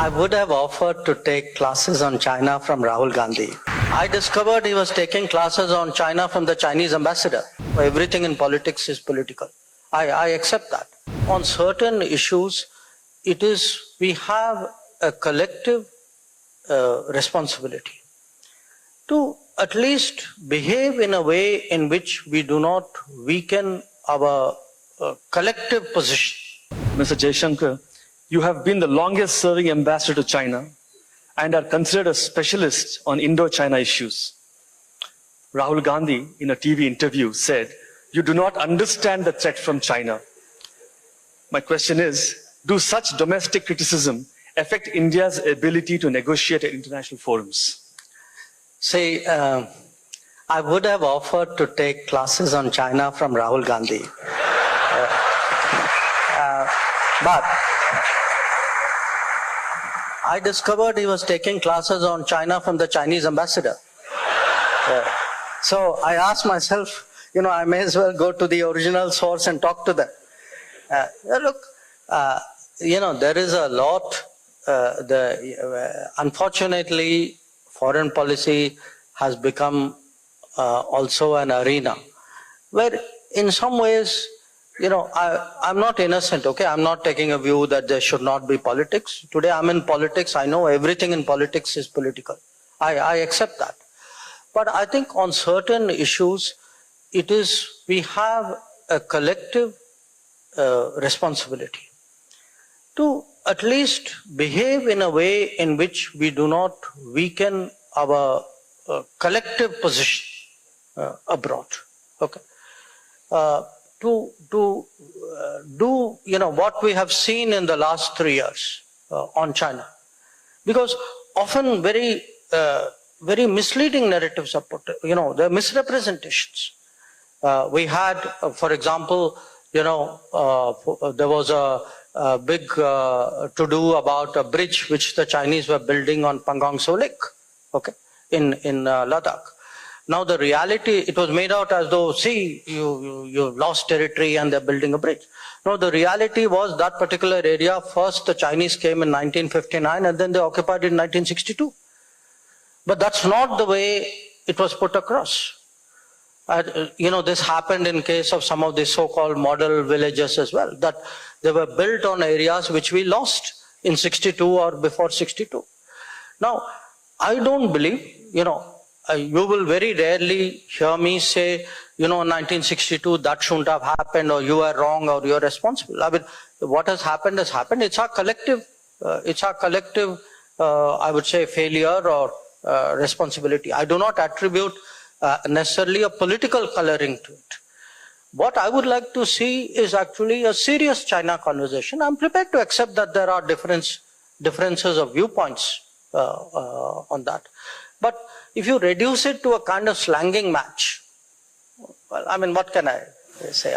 I would have offered to take classes on China from Rahul Gandhi. I discovered he was taking classes on China from the Chinese ambassador. Everything in politics is political. I accept that. On certain issues, we have a collective responsibility to at least behave in a way in which we do not weaken our collective position. Mr. Jaishankar, you have been the longest serving ambassador to China and are considered a specialist on Indo-China issues. Rahul Gandhi, in a TV interview, said, "You do not understand the threat from China." My question is, do such domestic criticism affect India's ability to negotiate at international forums? See, I would have offered to take classes on China from Rahul Gandhi. But I discovered he was taking classes on China from the Chinese ambassador. So I asked myself, I may as well go to the original source and talk to them. There is a lot. Unfortunately, foreign policy has become also an arena where, in some ways, I'm not innocent, okay? I'm not taking a view that there should not be politics. Today I'm in politics. I know everything in politics is political. I accept that. But I think on certain issues, we have a collective responsibility to at least behave in a way in which we do not weaken our collective position abroad, okay? To do what we have seen in the last 3 years on China, because often very misleading narratives are put. There are misrepresentations. We had, for example, there was a big to-do about a bridge which the Chinese were building on Pangong Tso Lake, okay, in Ladakh. Now the reality, it was made out as though, see, you lost territory and they're building a bridge. No, the reality was that particular area, first the Chinese came in 1959 and then they occupied it in 1962. But that's not the way it was put across. This happened in case of some of the so-called model villages as well, that they were built on areas which we lost in 62 or before 62. Now, I don't believe, you will very rarely hear me say, in 1962 that shouldn't have happened, or you are wrong, or you are responsible. I mean, what has happened has happened. It's our collective, I would say, failure or responsibility. I do not attribute necessarily a political coloring to it. What I would like to see is actually a serious China conversation. I'm prepared to accept that there are differences of viewpoints on that. But if you reduce it to a kind of slanging match, well, I mean, what can I say?